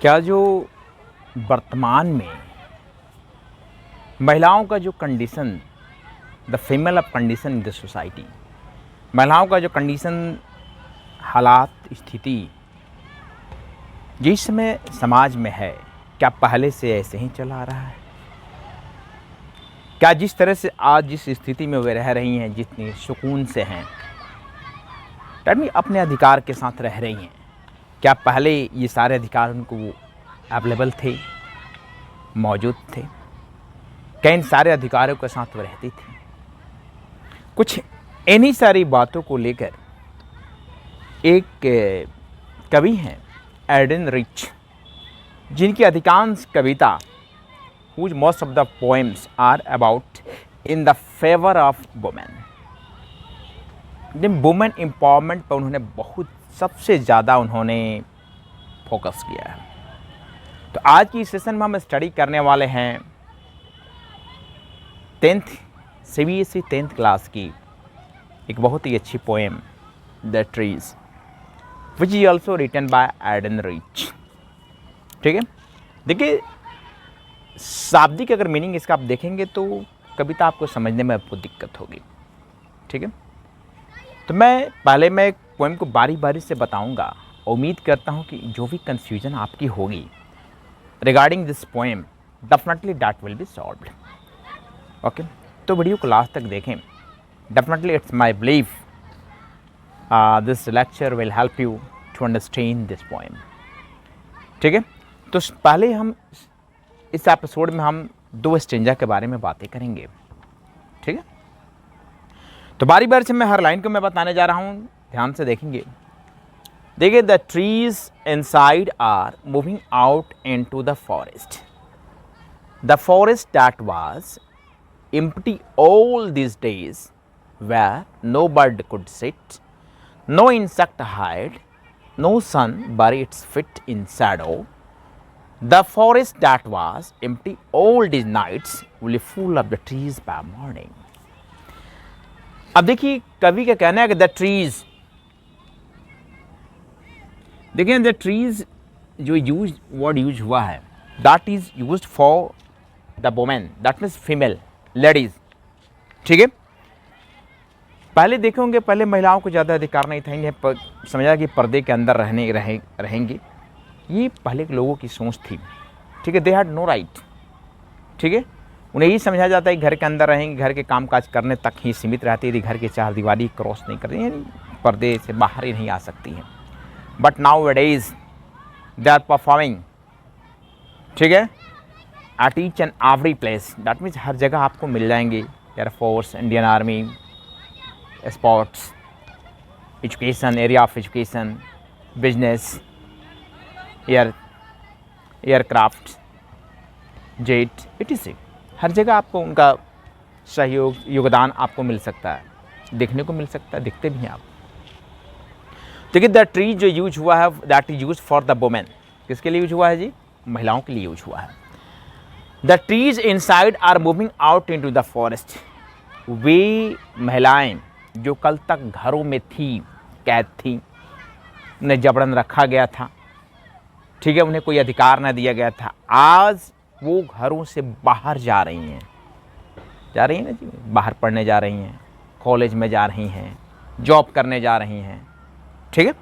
क्या जो वर्तमान में महिलाओं का जो condition, the female of condition in the society, महिलाओं का जो कंडीशन, हालात, स्थिति जिस समय समाज में है, क्या पहले से ऐसे ही चला आ रहा है? क्या जिस तरह से आज जिस स्थिति में वे रह रही हैं, जितनी सुकून से हैं, अपने अधिकार के साथ रह रही हैं, क्या पहले ये सारे अधिकार उनको अवेलेबल थे, मौजूद थे? क्या इन सारे अधिकारों के साथ वो रहती थी? कुछ इन्हीं सारी बातों को लेकर एक कवि हैं एडन रिच, जिनकी अधिकांश कविता whose most of the poems are about in the favor of women। Women empowerment पर उन्होंने बहुत सबसे ज़्यादा उन्होंने फोकस किया है। तो आज की सेशन में हम स्टडी करने वाले हैं 10th CBSE 10th क्लास की एक बहुत ही अच्छी poem the trees, which is also written by Adrienne Rich. ठीक है, देखिए शाब्दिक अगर मीनिंग इसका आप देखेंगे तो कविता आपको समझने में आपको दिक्कत होगी। ठीक है, तो मैं पोएम को बारी बारी से बताऊंगा। उम्मीद करता हूं कि जो भी कंफ्यूजन आपकी होगी regarding this poem, definitely that will be solved. Okay, तो वीडियो को लास्ट तक देखें। Definitely it's my belief this lecture will help you to understand this poem. ठीक है, तो पहले हम इस एपिसोड में हम दो स्टेंजा के बारे में बातें करेंगे। ठीक है, तो बारी बारी से मैं हर लाइन को मैं बताने जा रहा हूं, ध्यान से देखेंगे। देखिए, the trees inside are moving out into the forest, the forest that was empty all these days, where no bird could sit, no insect hide, no sun bury its feet in shadow, the forest that was empty all these nights will be full of the trees by morning। अब देखिए कवि का कहना है कि the trees, देखिए the trees जो word use हुआ है, that is used for the women, that means female ladies. ठीक है, पहले देखे होंगे, पहले महिलाओं को ज़्यादा अधिकार नहीं था, इन्हें समझा कि पर्दे के अंदर रहेंगे। ये पहले के लोगों की सोच थी। ठीक है, दे हैड नो राइट। ठीक है, उन्हें ये समझा जाता है कि घर के अंदर रहेंगे, घर के कामकाज करने तक ही सीमित रहती है, घर के चार दीवारी क्रॉस नहीं करती, यानी पर्दे से बाहर ही नहीं आ सकती हैं। But now days they are performing. ठीक है, at each and every place, that means हर जगह आपको मिल जाएंगे। Air force, Indian army, sports, education, area of education, business, aircraft, jet, etc। हर जगह आपको उनका सहयोग, योगदान आपको मिल सकता है, देखने को मिल सकता है, दिखते भी हैं आप। देखिए द ट्री जो यूज हुआ है, that is use for the women. किसके लिए यूज हुआ है जी? महिलाओं के लिए यूज हुआ है। The trees inside are moving out into the forest. वे महिलाएं जो कल तक घरों में थी, कैद थी, उन्हें जबरन रखा गया था। ठीक है, उन्हें कोई अधिकार न दिया गया था, आज वो घरों से बाहर जा रही हैं ना जी, बाहर पढ़ने जा रही हैं, कॉलेज में जा रही हैं, जॉब करने जा रही हैं। ठीक है,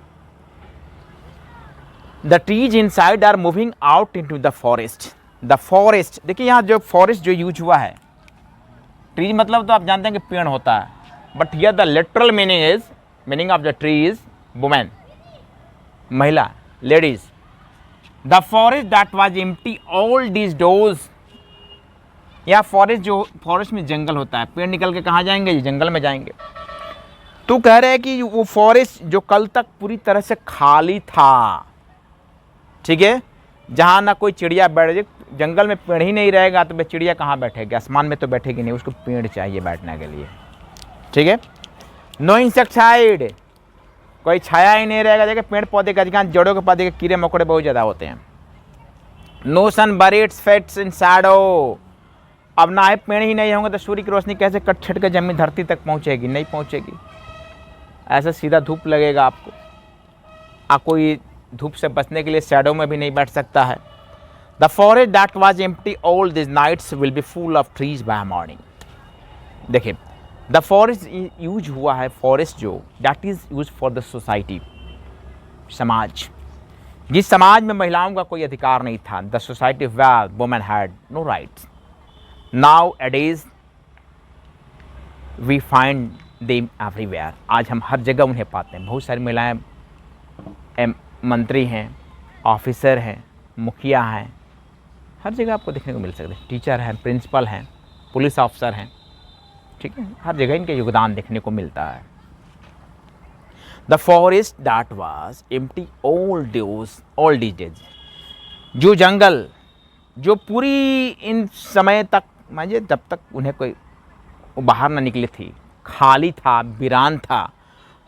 the trees inside are moving out into the forest. The forest, देखिए यहाँ जो फॉरेस्ट जो यूज हुआ है, ट्रीज मतलब तो आप जानते हैं कि पेड़ होता है, but here the literal meaning of the tree is women, महिला, ladies. The forest that was empty all these days. या फॉरेस्ट में जंगल होता है, पेड़ निकल के कहाँ जाएंगे जी? जंगल में जाएंगे। तो कह रहे हैं कि वो फॉरेस्ट जो कल तक पूरी तरह से खाली था, ठीक है, जहाँ ना कोई चिड़िया बैठ जाए, जंगल में पेड़ ही नहीं रहेगा तो वह चिड़िया कहाँ बैठेगी? आसमान में तो बैठेगी नहीं, उसको पेड़ चाहिए बैठने के लिए। ठीक है, नो इंसेक्टिसाइड, कोई छाया ही नहीं रहेगा। देखिए पेड़ पौधे के अधिकांश जड़ों के पौधे के कीड़े मकोड़े बहुत ज़्यादा होते हैं। नो सन बरी इट्स फेट्स इन शैडो, अब ना ही पेड़ ही नहीं होंगे तो सूर्य की रोशनी कैसे कट छट के जमीन धरती तक पहुँचेगी? नहीं पहुँचेगी, ऐसा सीधा धूप लगेगा आपको। कोई धूप से बचने के लिए शैडो में भी नहीं बैठ सकता है। The forest that was empty all this nights will be full of trees by morning. देखिए, द फॉरेस्ट यूज हुआ है, फॉरेस्ट जो that is use for the society, समाज, जिस समाज में महिलाओं का कोई अधिकार नहीं था। The society where women had no rights, nowadays we find them everywhere. आज हम हर जगह उन्हें पाते हैं। बहुत सारी महिलाएं मंत्री हैं, ऑफिसर हैं, मुखिया हैं, हर जगह आपको देखने को मिल सकते हैं। टीचर हैं, प्रिंसिपल हैं, पुलिस ऑफिसर हैं, ठीक है, हर जगह इनके योगदान देखने को मिलता है। The forest that was empty all these days, जो जंगल जो पूरी इन समय तक, मानिए जब तक उन्हें कोई बाहर ना निकली थी, खाली था, वीरान था।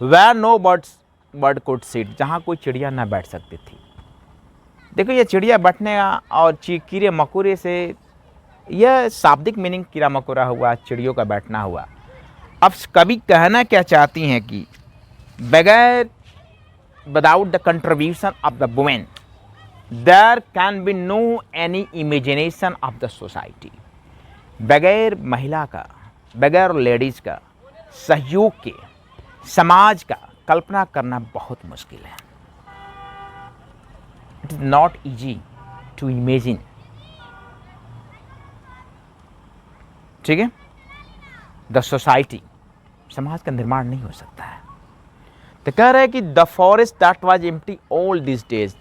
where no bird could sit, जहाँ कोई चिड़िया ना बैठ सकती थी। देखो, ये चिड़िया बैठने और कीड़े मकोड़े से, यह शाब्दिक मीनिंग कीड़ा मकोड़ा हुआ, चिड़ियों का बैठना हुआ। अब कवि कहना क्या चाहती हैं कि बगैर without the contribution of the women there can be no any imagination of the society. बगैर महिला का, बगैर लेडीज़ का सहयोग के समाज का कल्पना करना बहुत मुश्किल है। It is not easy to imagine, ठीक है। द सोसाइटी, समाज का निर्माण नहीं हो सकता है। तो कह रहे हैं कि the forest that was empty all this days,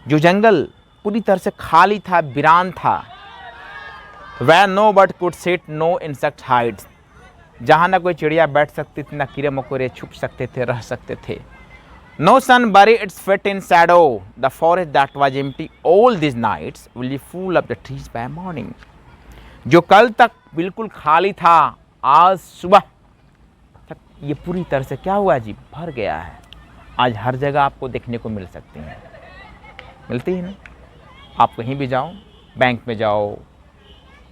जो जंगल पूरी तरह से खाली था, वीरान था। where no bird could sit, no insect hides, जहाँ ना कोई चिड़िया बैठ सकती थी, ना कीड़े मकोड़े छुप सकते थे, रह सकते थे। No sun bury its feet in shadow, the forest that was empty all these nights will be full of the trees by morning। जो कल तक बिल्कुल खाली था, आज सुबह तक ये पूरी तरह से क्या हुआ जी, भर गया है। आज हर जगह आपको देखने को मिल सकती हैं, मिलती है ना। आप कहीं भी जाओ, बैंक में जाओ,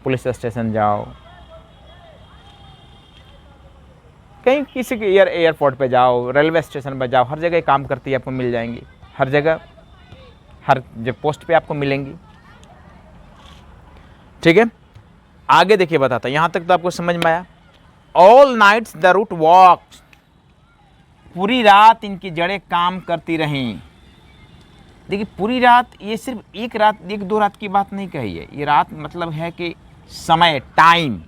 पुलिस स्टेशन जाओ, कहीं किसी के एयरपोर्ट पे जाओ, रेलवे स्टेशन पे जाओ, हर जगह काम करती है, आपको मिल जाएंगी। हर जगह, हर जो पोस्ट पे आपको मिलेंगी, ठीक है। आगे देखिए, बताता, यहाँ तक तो आपको समझ में आया। ऑल नाइट्स द रूट वॉक्स, पूरी रात इनकी जड़ें काम करती रहीं। देखिए, पूरी रात, ये सिर्फ एक रात, एक दो रात की बात नहीं कही है। ये रात मतलब है कि समय, टाइम,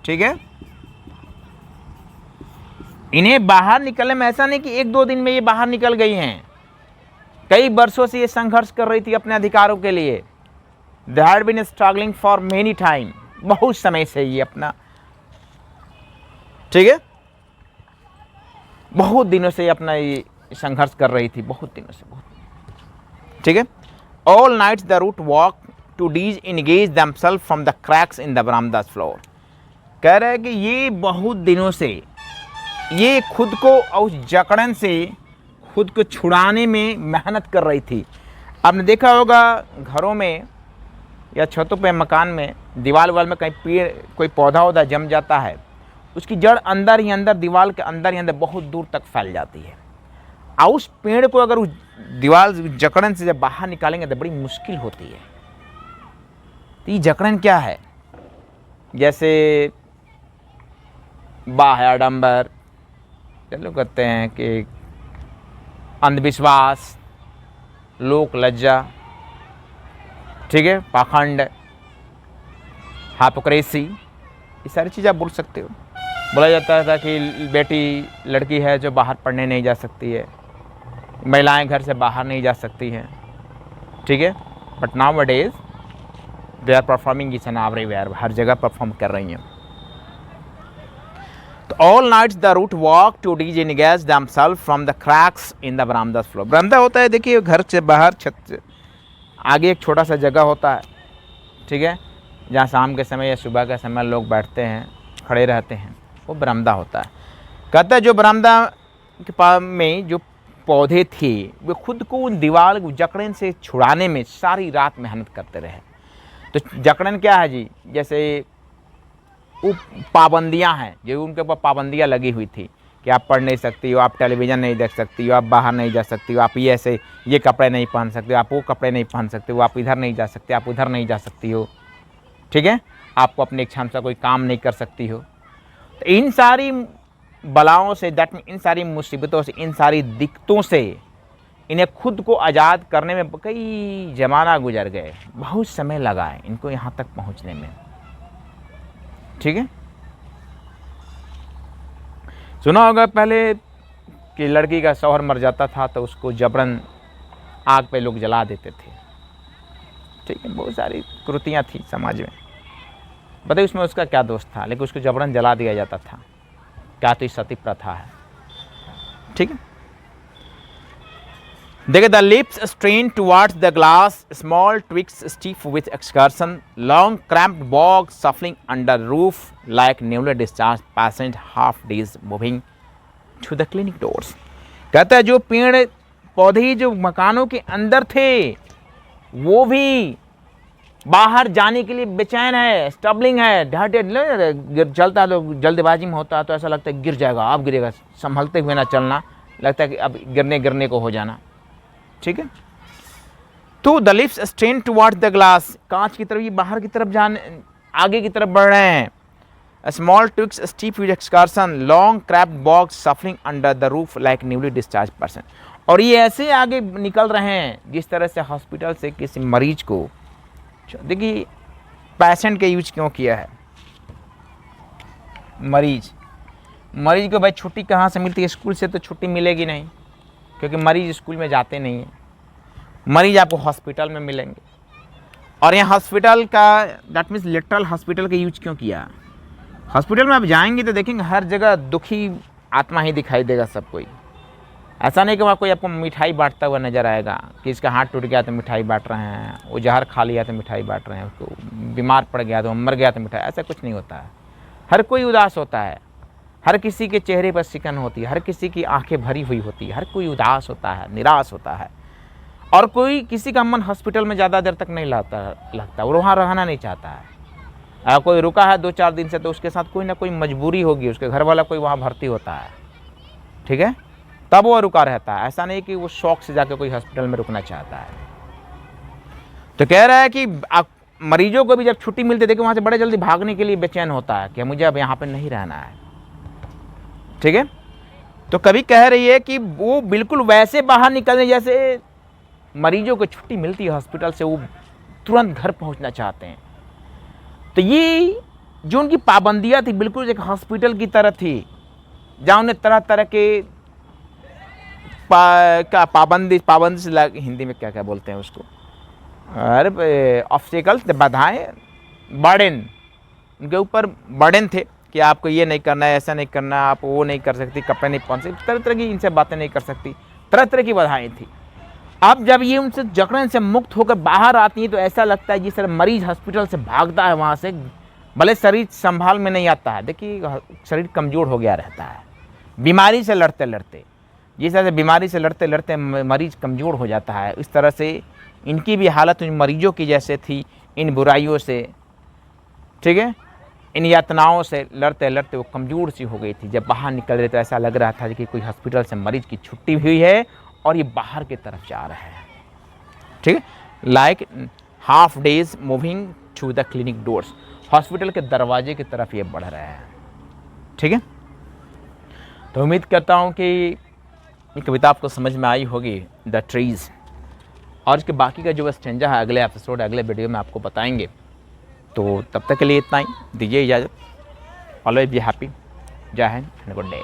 ठीक है। इन्हें बाहर निकलने में ऐसा नहीं कि एक दो दिन में ये बाहर निकल गई हैं। कई वर्षों से ये संघर्ष कर रही थी अपने अधिकारों के लिए। They had been struggling for many time, बहुत समय से ये अपना, ठीक है, बहुत दिनों से अपना ये संघर्ष कर रही थी, बहुत दिनों से, बहुत, ठीक है। All nights the root walk to disengage themselves from the cracks in the verandas floor. कह रहे हैं कि ये बहुत दिनों से ये खुद को उस जकड़न से खुद को छुड़ाने में मेहनत कर रही थी। आपने देखा होगा घरों में या छतों पे, मकान में, दीवार वाल में कहीं पेड़, कोई पौधा वौधा जम जाता है, उसकी जड़ अंदर ही अंदर, दीवार के अंदर ही अंदर बहुत दूर तक फैल जाती है। और उस पेड़ को अगर उस दीवार जकड़न से जब बाहर निकालेंगे तो बड़ी मुश्किल होती है। तो ये जकड़न क्या है? जैसे बाह्य आडंबर, चलो कहते हैं कि अंधविश्वास, लोक लज्जा, ठीक है, पाखंड, हापोक्रेसी, ये सारी चीज़ आप बोल सकते हो। बोला जाता था कि बेटी, लड़की है जो बाहर पढ़ने नहीं जा सकती है, महिलाएं घर से बाहर नहीं जा सकती हैं, ठीक है। But now days they are performing each and everywhere, हर जगह परफॉर्म कर रही हैं। तो all nights the root walk to disengage themselves from the cracks in the verandas floor. बरामदा होता है, देखिए, घर से बाहर छत से आगे एक छोटा सा जगह होता है, ठीक है, जहाँ शाम के समय या सुबह के समय लोग बैठते हैं, खड़े रहते हैं, वो बरामदा होता है। कहता है जो बरामदा के पास में जो पौधे थे, वे खुद को उन दीवार जकड़न से छुड़ाने में सारी रात मेहनत करते रहे। तो जकड़न क्या है जी? जैसे वो पाबंदियां हैं, जो उनके ऊपर पाबंदियां लगी हुई थी कि आप पढ़ नहीं सकती हो, आप टेलीविज़न नहीं देख सकती हो, आप बाहर नहीं जा सकती हो, आप ये ऐसे ये कपड़े नहीं पहन सकते हो, आप वो कपड़े नहीं पहन सकते हो, आप इधर नहीं जा सकते, आप उधर नहीं जा सकती हो, ठीक है, आपको अपनी इच्छा अनुसार कोई काम नहीं कर सकती हो। तो इन सारी बलाओं से, दैट मीन इन सारी मुसीबतों से, इन सारी दिक्कतों से इन्हें खुद को आज़ाद करने में कई ज़माना गुजर गए, बहुत समय लगा है इनको यहाँ तक पहुँचने में, ठीक है। सुना होगा पहले कि लड़की का शौहर मर जाता था तो उसको जबरन आग पे लोग जला देते थे, ठीक है, बहुत सारी कृतियाँ थी समाज में, बताइए उसमें उसका क्या दोष था, लेकिन उसको जबरन जला दिया जाता था, क्या तो सती प्रथा है, ठीक है। देखिए, the lips strain towards the glass, small twigs stiff with excursion, long cramped bog shuffling under roof like newly discharge patient half days moving to the clinic doors. कहता है जो पेड़ पौधे जो मकानों के अंदर थे वो भी बाहर जाने के लिए बेचैन है, स्टबलिंग है, चलता है तो जल्दबाजी में होता है तो ऐसा लगता है गिर जाएगा, अब गिरेगा, संभलते हुए ना चलना, लगता है कि अब गिरने को हो जाना, ठीक है। तो the lips strain towards the glass, कांच की तरफ ये बाहर की तरफ जाने, आगे की तरफ बढ़ रहे हैं। Small twigs steep with excursion, long cramped bough suffering under the roof like newly discharge person. और ये ऐसे आगे निकल रहे हैं जिस तरह से हॉस्पिटल से किसी मरीज को, देखिए पेशेंट के यूज क्यों किया है, मरीज को भाई छुट्टी कहाँ से मिलती है, स्कूल से तो छुट्टी मिलेगी नहीं, क्योंकि मरीज स्कूल में जाते नहीं हैं, मरीज आपको हॉस्पिटल में मिलेंगे। और यहाँ हॉस्पिटल का, दैट मीन्स लिटरल हॉस्पिटल का यूज क्यों किया, हॉस्पिटल में आप जाएंगे तो देखेंगे हर जगह दुखी आत्मा ही दिखाई देगा सब कोई, ऐसा नहीं कि वहाँ कोई आपको मिठाई बांटता हुआ नजर आएगा कि इसका हाथ टूट गया तो मिठाई बांट रहे हैं, वो जहर खा लिया तो मिठाई बांट रहे हैं, उसको बीमार पड़ गया तो मर गया तो मिठाई, ऐसा कुछ नहीं होता है। हर कोई उदास होता है, हर किसी के चेहरे पर सिकन होती है, हर किसी की आंखें भरी हुई होती है, हर कोई उदास होता है, निराश होता है, और कोई किसी का मन हॉस्पिटल में ज़्यादा देर तक नहीं लगता, वो वहाँ रहना नहीं चाहता है। अगर कोई रुका है 2-4 दिन से तो उसके साथ कोई ना कोई मजबूरी होगी, उसके घर वाला कोई वहाँ भर्ती होता है, ठीक है, तब वो रुका रहता है, ऐसा नहीं कि वो शौक से जाकर कोई हॉस्पिटल में रुकना चाहता है। तो कह रहा है कि मरीजों को भी जब छुट्टी मिलती है, देखिए वहाँ से बड़े जल्दी भागने के लिए बेचैन होता है कि मुझे अब यहाँ पे नहीं रहना है, ठीक है। तो कभी कह रही है कि वो बिल्कुल वैसे बाहर निकलने जैसे मरीजों को छुट्टी मिलती है हॉस्पिटल से, वो तुरंत घर पहुँचना चाहते हैं। तो ये जो उनकी पाबंदियाँ थी बिल्कुल एक हॉस्पिटल की तरह थी, जहाँ उन्हें तरह तरह के पाबंदी से हिंदी में क्या बोलते हैं उसको, अरे ऑब्स्टिकल्स, बाधाएं, बर्डन, उनके ऊपर बर्डन थे कि आपको ये नहीं करना है, ऐसा नहीं करना, आप वो नहीं कर सकती, कपड़े नहीं पहन सकती, तरह तरह की इनसे बातें नहीं कर सकती, तरह तरह की बाधाएं थी। अब जब ये उनसे जकड़न से मुक्त होकर बाहर आती है तो ऐसा लगता है जिस तरह मरीज हॉस्पिटल से भागता है वहाँ से, भले शरीर संभाल में नहीं आता है, देखिए शरीर कमज़ोर हो गया रहता है बीमारी से लड़ते लड़ते, जिस तरह से बीमारी से लड़ते लड़ते मरीज कमज़ोर हो जाता है, इस तरह से इनकी भी हालत उन मरीजों की जैसे थी, इन बुराइयों से, ठीक है, इन यातनाओं से लड़ते लड़ते वो कमज़ोर सी हो गई थी। जब बाहर निकल रहे तो ऐसा लग रहा था कि कोई हॉस्पिटल से मरीज की छुट्टी हुई है और ये बाहर की तरफ जा रहा है, ठीक है, like half days moving to the clinic doors, hospital के दरवाजे की तरफ ये बढ़ रहे हैं, ठीक है। तो उम्मीद करता हूँ कि ये कविता आपको समझ में आई होगी, द ट्रीज़, और इसके बाकी का जो स्टेंजा है अगले एपिसोड, अगले वीडियो में आपको बताएंगे। तो तब तक के लिए इतना ही, दीजिए इजाज़त, ऑलवेज बी हैप्पी, जय हिंद एंड गुड डे।